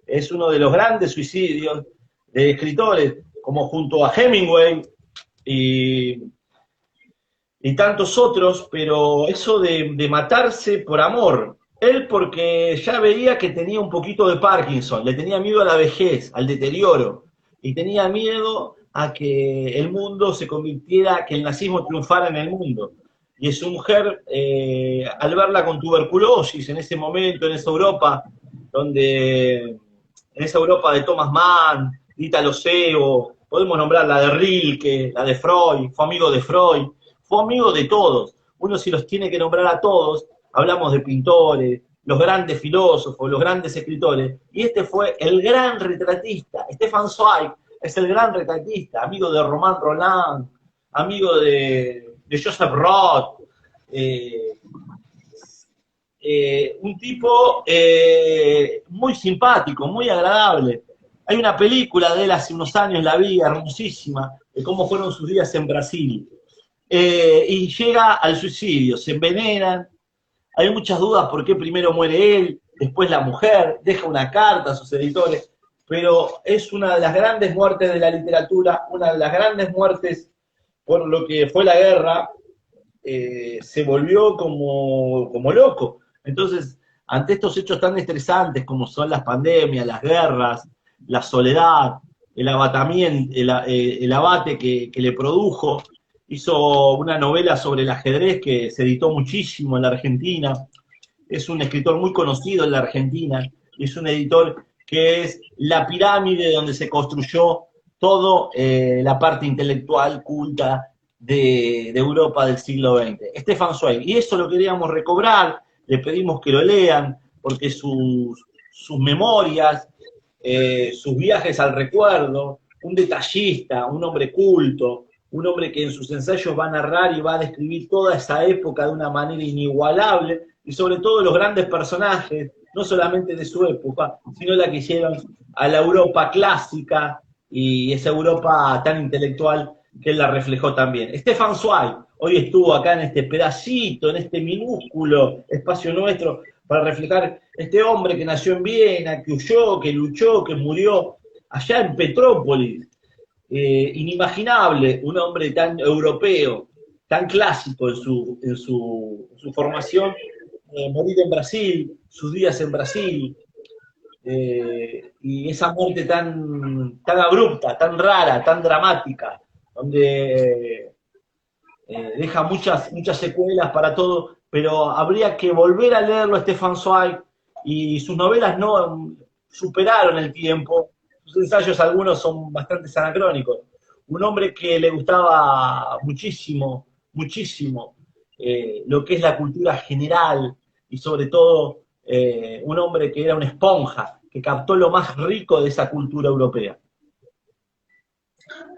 Es uno de los grandes suicidios de escritores, como junto a Hemingway y tantos otros, pero eso de matarse por amor. Él porque ya veía que tenía un poquito de Parkinson, le tenía miedo a la vejez, al deterioro, y tenía miedo a que el mundo se convirtiera, que el nazismo triunfara en el mundo. Y su mujer, al verla con tuberculosis en ese momento, en esa Europa, en esa Europa de Thomas Mann, de Italo Seo, podemos nombrar la de Rilke, la de Freud, fue amigo de Freud, fue amigo de todos. Uno si los tiene que nombrar a todos, hablamos de pintores, los grandes filósofos, los grandes escritores, y este fue el gran retratista. Stefan Zweig es el gran retratista, amigo de Romain Rolland, amigo de Joseph Roth, un tipo muy simpático, muy agradable. Hay una película de él hace unos años, la vi, hermosísima, de cómo fueron sus días en Brasil. Y llega al suicidio, se envenenan, hay muchas dudas por qué primero muere él, después la mujer, deja una carta a sus editores, pero es una de las grandes muertes de la literatura, una de las grandes muertes por lo que fue la guerra, se volvió como loco. Entonces, ante estos hechos tan estresantes como son las pandemias, las guerras, la soledad, el abatamiento, el abate que le produjo, hizo una novela sobre el ajedrez que se editó muchísimo en la Argentina, es un escritor muy conocido en la Argentina, es un editor que es la pirámide donde se construyó toda la parte intelectual culta de Europa del siglo XX. Stefan Zweig. Y eso lo queríamos recobrar, le pedimos que lo lean, porque sus memorias, sus viajes al recuerdo, un detallista, un hombre culto, un hombre que en sus ensayos va a narrar y va a describir toda esa época de una manera inigualable, y sobre todo los grandes personajes, no solamente de su época, sino la que hicieron a la Europa clásica y esa Europa tan intelectual que él la reflejó también. Stefan Zweig hoy estuvo acá en este pedacito, en este minúsculo espacio nuestro, para reflejar este hombre que nació en Viena, que huyó, que luchó, que murió allá en Petrópolis. Inimaginable, un hombre tan europeo, tan clásico en su formación, morir en Brasil, sus días en Brasil, y esa muerte tan abrupta, tan rara, tan dramática, donde deja muchas secuelas para todo, pero habría que volver a leerlo a Stefan Zweig, y sus novelas no superaron el tiempo, sus ensayos algunos son bastante anacrónicos. Un hombre que le gustaba muchísimo, muchísimo lo que es la cultura general, y sobre todo un hombre que era una esponja, que captó lo más rico de esa cultura europea.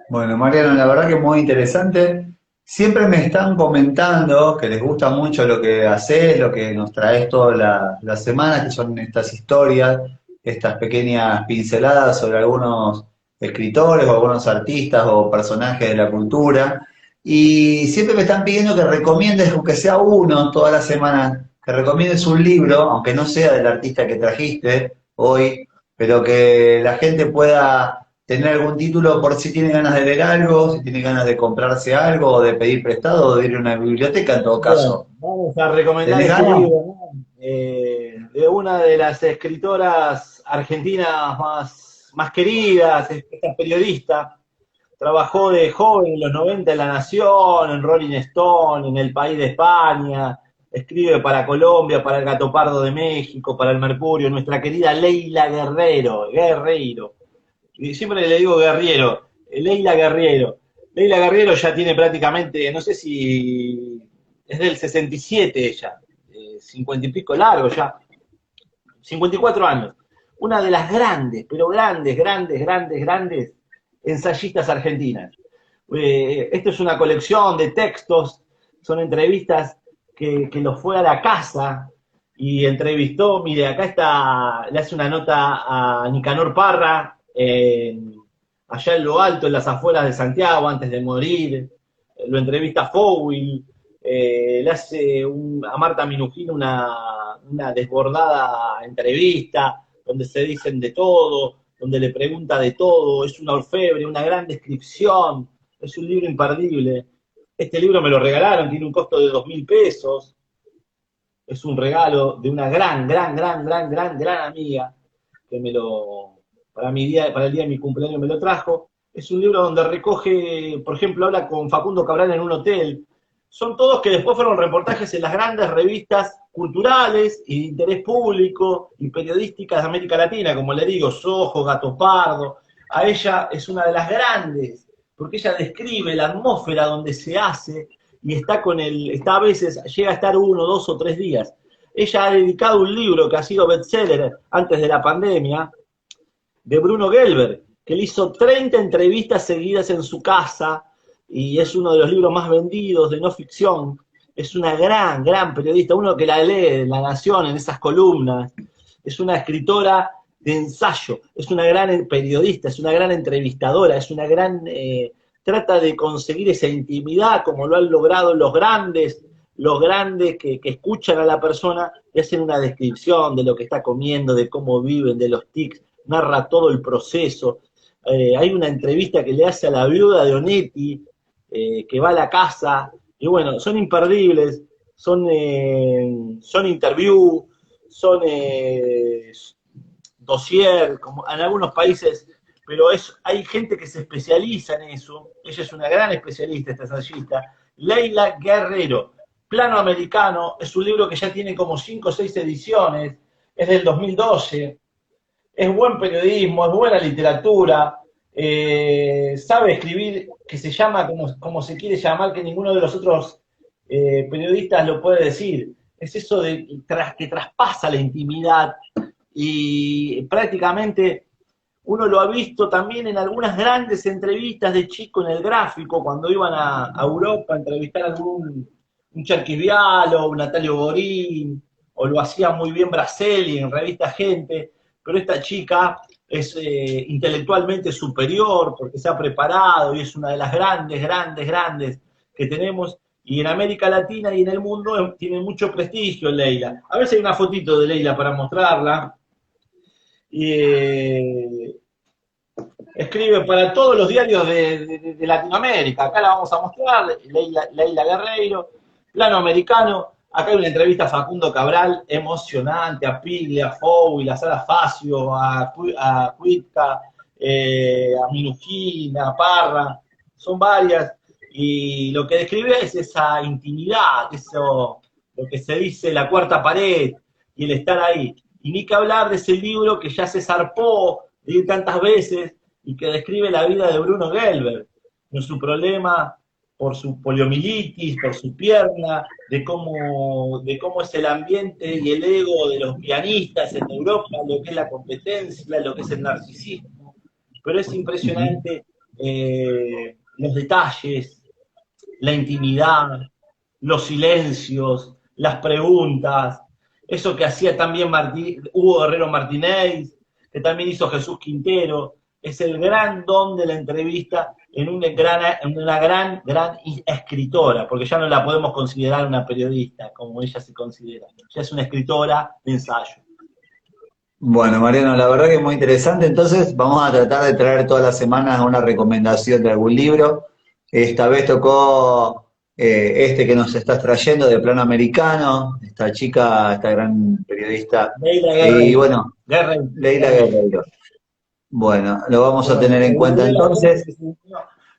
Bueno, Mariano, la verdad que muy interesante. Siempre me están comentando que les gusta mucho lo que haces, lo que nos traes todas las semanas, que son estas historias, estas pequeñas pinceladas sobre algunos escritores o algunos artistas o personajes de la cultura. Y siempre me están pidiendo que recomiendes, aunque sea uno toda la semana, que recomiendes un libro, aunque no sea del artista que trajiste hoy, pero que la gente pueda tener algún título por si tiene ganas de leer algo, si tiene ganas de comprarse algo, o de pedir prestado, o de ir a una biblioteca en todo Bueno, caso. vamos a recomendar ¿Tenés este ganas? libro, ¿no? De una de las escritoras argentinas más queridas, esta periodista. Trabajó de joven en los 90 en La Nación, en Rolling Stone, en El País de España, escribe para Colombia, para el Gato Pardo de México, para el Mercurio, nuestra querida Leila Guerreiro. Y siempre le digo Guerriero, Leila Guerriero. Leila Guerriero ya tiene prácticamente, no sé si es del 67 ella, 50 y pico largo ya, 54 años. Una de las grandes, pero grandes ensayistas argentinas. Esto es una colección de textos, son entrevistas que los fue a la casa y entrevistó, mire, acá está, le hace una nota a Nicanor Parra, allá en lo alto, en las afueras de Santiago, antes de morir, lo entrevista a Fowil, le hace a Marta Minujín una desbordada entrevista, donde se dicen de todo, donde le pregunta de todo, es una orfebre, una gran descripción, es un libro imperdible. Este libro me lo regalaron, tiene un costo de 2.000 pesos, es un regalo de una gran amiga, que para el día de mi cumpleaños me lo trajo. Es un libro donde recoge, por ejemplo, habla con Facundo Cabral en un hotel. Son todos que después fueron reportajes en las grandes revistas culturales y de interés público y periodísticas de América Latina, como le digo, Sojo, Gato Pardo. A ella es una de las grandes, porque ella describe la atmósfera donde se hace y está a veces, llega a estar 1, 2 o 3 días. Ella ha dedicado un libro que ha sido bestseller antes de la pandemia, de Bruno Gelber, que le hizo 30 entrevistas seguidas en su casa, y es uno de los libros más vendidos de no ficción. Es una gran periodista, uno que la lee en La Nación, en esas columnas. Es una escritora de ensayo, es una gran periodista, es una gran entrevistadora, es una gran... trata de conseguir esa intimidad, como lo han logrado los grandes que escuchan a la persona y hacen una descripción de lo que está comiendo, de cómo viven, de los tics, narra todo el proceso. Hay una entrevista que le hace a la viuda de Onetti, que va a la casa, y bueno, son imperdibles, son interview, son dossier, como en algunos países, pero hay gente que se especializa en eso. Ella es una gran especialista, esta ensayista, Leila Guerreiro. Plano Americano es un libro que ya tiene como 5 o 6 ediciones, es del 2012, es buen periodismo, es buena literatura, sabe escribir, que se llama como se quiere llamar, que ninguno de los otros periodistas lo puede decir. Es eso de que traspasa la intimidad y prácticamente uno lo ha visto también en algunas grandes entrevistas de chico en el gráfico, cuando iban a Europa a entrevistar a un Charquisvialo, un Natalio Borín, o lo hacía muy bien Braselli en revista Gente, pero esta chica es intelectualmente superior porque se ha preparado y es una de las grandes, grandes, grandes que tenemos. Y en América Latina y en el mundo tiene mucho prestigio Leila. A ver si hay una fotito de Leila para mostrarla. Y escribe para todos los diarios de Latinoamérica. Acá la vamos a mostrar, Leila Guerreiro, Plano Americano. Acá hay una entrevista a Facundo Cabral, emocionante, a Piglia, a Fowl, a Sara Facio, a Cuitca, a Minujín, a Parra, son varias. Y lo que describe es esa intimidad, eso, lo que se dice la cuarta pared, y el estar ahí. Y ni que hablar de ese libro que ya se zarpó de ir tantas veces y que describe la vida de Bruno Gelber, con su problema por su poliomielitis, por su pierna, de cómo es el ambiente y el ego de los pianistas en Europa, lo que es la competencia, lo que es el narcisismo. Pero es impresionante los detalles, la intimidad, los silencios, las preguntas, eso que hacía también Hugo Guerrero Martínez, que también hizo Jesús Quintero, es el gran don de la entrevista en una gran escritora, porque ya no la podemos considerar una periodista, como ella se considera, ya es una escritora de ensayo. Bueno, Mariano, la verdad que es muy interesante. Entonces, vamos a tratar de traer todas las semanas una recomendación de algún libro. Esta vez tocó este que nos estás trayendo de Plano Americano, esta chica, esta gran periodista. Leila Y bueno, Guerreiro. Leila Guerreiro. Bueno, lo vamos a tener en cuenta entonces.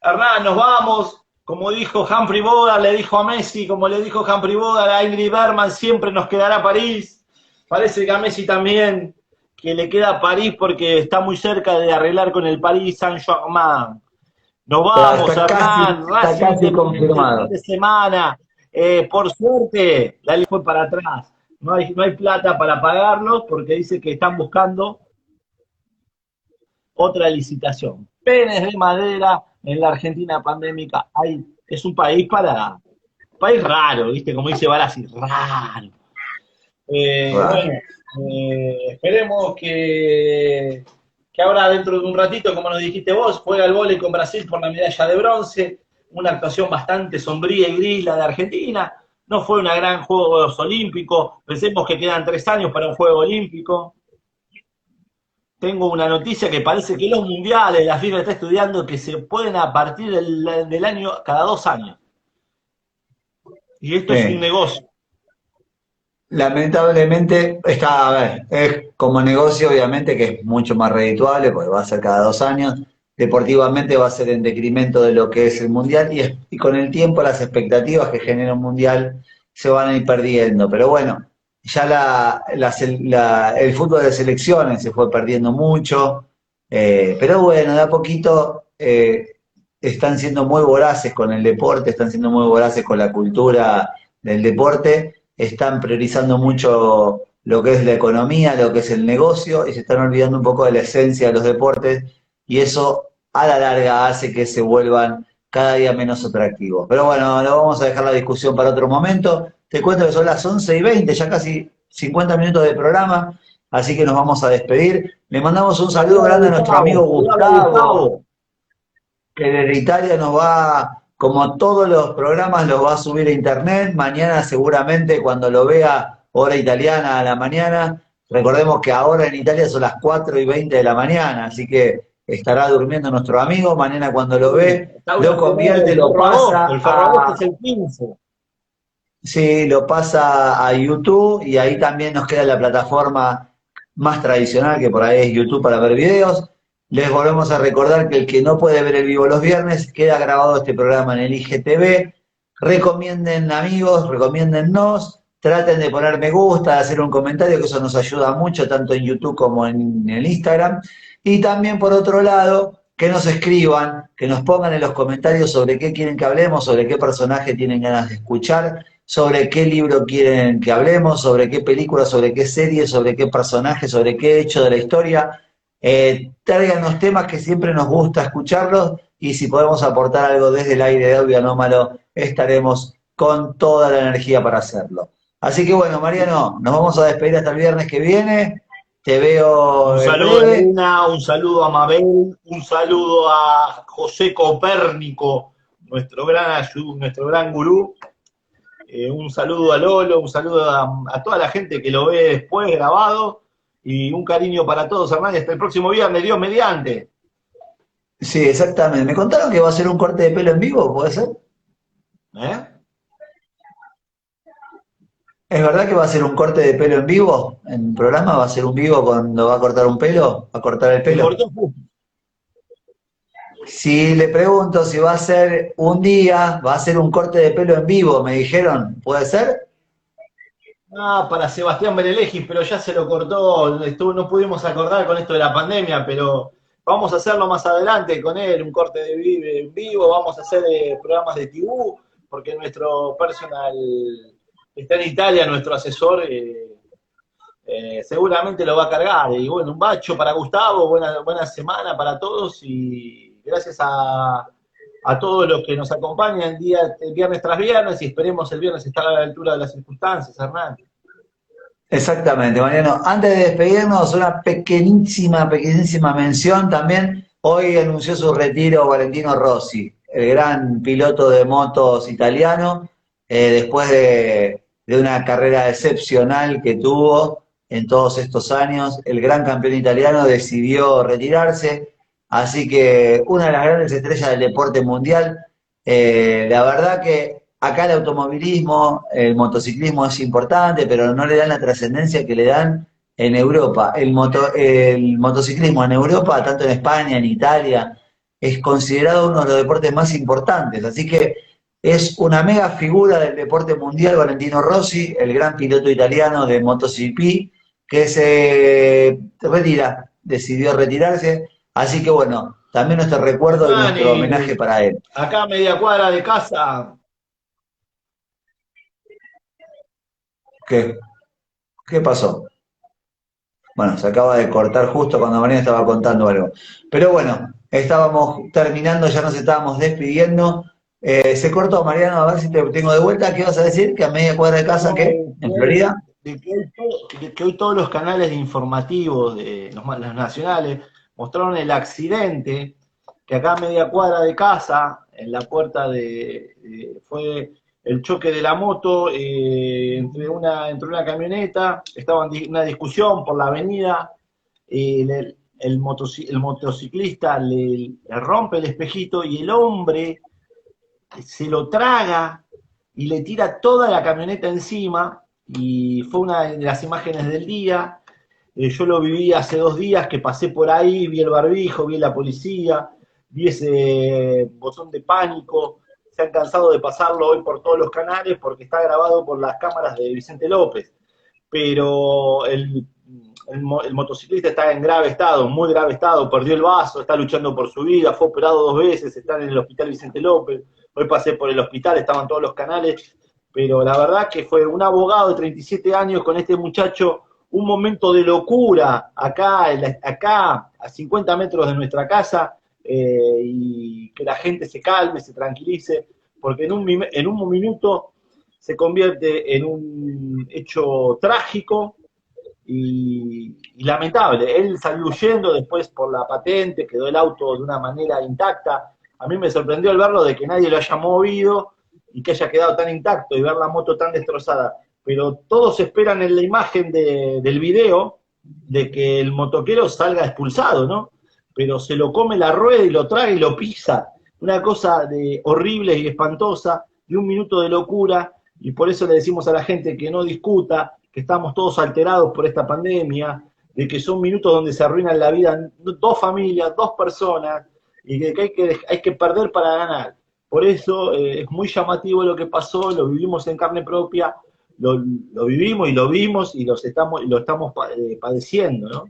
Hernán, nos vamos. Como dijo Humphrey Bogart, le dijo a Messi, como le dijo Humphrey Bogart a Ingrid Bergman, siempre nos quedará París. Parece que a Messi también, que le queda París porque está muy cerca de arreglar con el Paris Saint-Germain. Nos vamos, Hernán, está casi confirmado. Fin de semana. Por suerte, la ley fue para atrás. No hay plata para pagarlos porque dice que están buscando otra licitación. Penes de madera en la Argentina pandémica. Es un país raro, ¿viste? Como dice Barassi, raro. Bueno, esperemos que ahora dentro de un ratito, como nos dijiste vos, juega el vóley con Brasil por la medalla de bronce, una actuación bastante sombría y gris la de Argentina, no fue una gran Juegos Olímpicos, pensemos que quedan 3 años para un Juego Olímpico. Tengo una noticia que parece que los mundiales, la FIFA está estudiando que se pueden a partir del año, cada 2 años. Y esto es un negocio. Lamentablemente, a ver, es como negocio obviamente que es mucho más redituable porque va a ser cada 2 años, deportivamente va a ser en decremento de lo que es el Mundial y con el tiempo las expectativas que genera un Mundial se van a ir perdiendo, pero bueno, ya el fútbol de selecciones se fue perdiendo mucho, pero bueno, de a poquito están siendo muy voraces con el deporte, están siendo muy voraces con la cultura del deporte, están priorizando mucho lo que es la economía, lo que es el negocio, y se están olvidando un poco de la esencia de los deportes, y eso a la larga hace que se vuelvan cada día menos atractivos. Pero bueno, lo vamos a dejar la discusión para otro momento. Te cuento que son las 11:20, ya casi 50 minutos de programa, así que nos vamos a despedir. Le mandamos un saludo grande a nuestro amigo Gustavo, que desde Italia nos va, como todos los programas, los va a subir a internet. Mañana seguramente cuando lo vea, hora italiana a la mañana, recordemos que ahora en Italia son las 4:20 de la mañana, así que estará durmiendo nuestro amigo. Mañana cuando lo ve, lo convierte, lo pasa el Ferragosto es el 15. Sí, lo pasa a YouTube y ahí también nos queda la plataforma más tradicional, que por ahí es YouTube para ver videos. Les volvemos a recordar que el que no puede ver el vivo los viernes, queda grabado este programa en el IGTV. Recomienden amigos, recomiéndennos, traten de poner me gusta, de hacer un comentario, que eso nos ayuda mucho, tanto en YouTube como en el Instagram. Y también por otro lado, que nos escriban, que nos pongan en los comentarios sobre qué quieren que hablemos, sobre qué personaje tienen ganas de escuchar, sobre qué libro quieren que hablemos, sobre qué película, sobre qué serie, sobre qué personaje, sobre qué hecho de la historia. Tráiganos temas que siempre nos gusta escucharlos y si podemos aportar algo desde el aire de Audio Anómalo, estaremos con toda la energía para hacerlo. Así que bueno, Mariano, nos vamos a despedir hasta el viernes que viene. Te Un veo en saludo a breve. Elena, un saludo a Mabel, un saludo a José Copérnico, nuestro gran gurú. Un saludo a Lolo, un saludo a toda la gente que lo ve después grabado y un cariño para todos, Hernán. Hasta el próximo viernes, Dios mediante. Sí, exactamente. Me contaron que va a ser un corte de pelo en vivo, ¿puede ser? ¿Eh? ¿Es verdad que va a ser un corte de pelo en vivo? ¿En el programa va a ser un vivo cuando va a cortar un pelo? ¿Va a cortar el Se pelo? cortó justo. Si le pregunto si va a ser un día, va a ser un corte de pelo en vivo, me dijeron, ¿puede ser? Para Sebastián Benelegis, pero ya se lo cortó, no pudimos acordar con esto de la pandemia, pero vamos a hacerlo más adelante con él, un corte de en vivo, vamos a hacer programas de Tibú, porque nuestro personal está en Italia, nuestro asesor seguramente lo va a cargar. Y bueno, un bacho para Gustavo, buena semana para todos y gracias a todos los que nos acompañan viernes tras viernes y esperemos el viernes estar a la altura de las circunstancias, Hernán. Exactamente, Mariano. Antes de despedirnos, una pequeñísima mención también. Hoy anunció su retiro Valentino Rossi, el gran piloto de motos italiano, después de una carrera excepcional que tuvo en todos estos años. El gran campeón italiano decidió retirarse, así que una de las grandes estrellas del deporte mundial. La verdad que acá el automovilismo, el motociclismo es importante, pero no le dan la trascendencia que le dan en Europa. El motociclismo en Europa, tanto en España, en Italia, es considerado uno de los deportes más importantes. Así que es una mega figura del deporte mundial, Valentino Rossi, el gran piloto italiano de MotoGP, que se retira, decidió retirarse. Así que bueno, también nuestro recuerdo y Hernán, nuestro homenaje para él. acá a media cuadra de casa. ¿Qué? ¿Qué pasó? Bueno, se acaba de cortar justo cuando María estaba contando algo. Pero bueno, estábamos terminando, ya nos estábamos despidiendo. Se cortó, Mariano, a ver si te tengo de vuelta. ¿Qué vas a decir? ¿Que a media cuadra de casa, No, qué? ¿En Florida? de que hoy todos los canales informativos de los nacionales mostraron el accidente que acá a media cuadra de casa, en la puerta fue el choque de la moto entre una camioneta, estaba en una discusión por la avenida, el motociclista le rompe el espejito y el hombre se lo traga y le tira toda la camioneta encima y fue una de las imágenes del día. Yo lo viví hace 2 días que pasé por ahí, vi el barbijo, vi la policía, vi ese botón de pánico. Se han cansado de pasarlo hoy por todos los canales porque está grabado por las cámaras de Vicente López. Pero el motociclista está en grave estado, muy grave estado, perdió el vaso, está luchando por su vida, fue operado 2 veces, está en el hospital Vicente López. Hoy pasé por el hospital, estaban todos los canales, pero la verdad que fue un abogado de 37 años con este muchacho, un momento de locura acá a 50 metros de nuestra casa, y que la gente se calme, se tranquilice, porque en un minuto se convierte en un hecho trágico y lamentable. Él salió huyendo después por la patente, quedó el auto de una manera intacta. A mí me sorprendió al verlo de que nadie lo haya movido y que haya quedado tan intacto y ver la moto tan destrozada. Pero todos esperan en la imagen del video de que el motoquero salga expulsado, ¿no? Pero se lo come la rueda y lo traga y lo pisa. Una cosa horrible y espantosa, de un minuto de locura, y por eso le decimos a la gente que no discuta, que estamos todos alterados por esta pandemia, de que son minutos donde se arruinan la vida 2 familias, 2 personas, y que hay que perder para ganar. Por eso es muy llamativo lo que pasó, lo vivimos en carne propia, lo vivimos y lo vimos y lo estamos padeciendo, ¿no?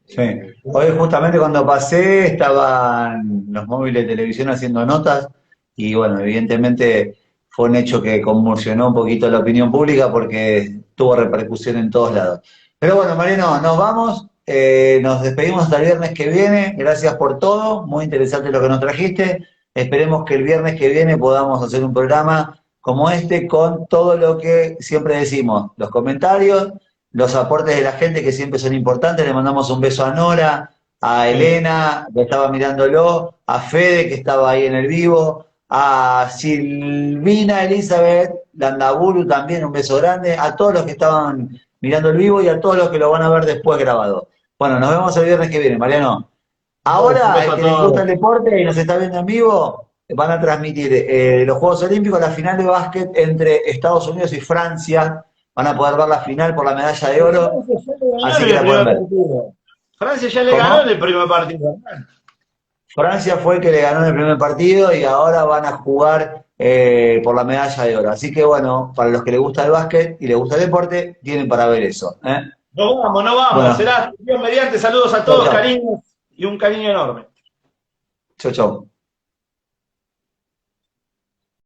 Sí. Hoy justamente cuando pasé estaban los móviles de televisión haciendo notas y bueno, evidentemente fue un hecho que conmocionó un poquito la opinión pública porque tuvo repercusión en todos lados. Pero bueno, Mariano, nos vamos, nos despedimos hasta el viernes que viene, gracias por todo, muy interesante lo que nos trajiste, esperemos que el viernes que viene podamos hacer un programa como este con todo lo que siempre decimos, los comentarios, los aportes de la gente que siempre son importantes. Le mandamos un beso a Nora, a Sí. Elena, que estaba mirándolo, a Fede, que estaba ahí en el vivo, a Silvina Elizabeth Landaburu también, un beso grande, a todos los que estaban mirando el vivo y a todos los que lo van a ver después grabado. Bueno, nos vemos el viernes que viene, Mariano. Un Ahora, beso el a que les gusta el todos. deporte y nos está viendo en vivo, van a transmitir los Juegos Olímpicos, la final de básquet entre Estados Unidos y Francia. Van a poder ver la final por la medalla de oro, Francia ya le ganó así en que el la pueden primer ver. partido. Francia ya le ganó en ¿Cómo? el primer partido. Francia fue el que le ganó en el primer partido y ahora van a jugar por la medalla de oro. Así que bueno, para los que les gusta el básquet y les gusta el deporte, tienen para ver eso. ¿Eh? No vamos, no vamos. Bueno, Será Dios mediante. Saludos a chau, todos, chau. cariños y un cariño enorme. Chau, chau.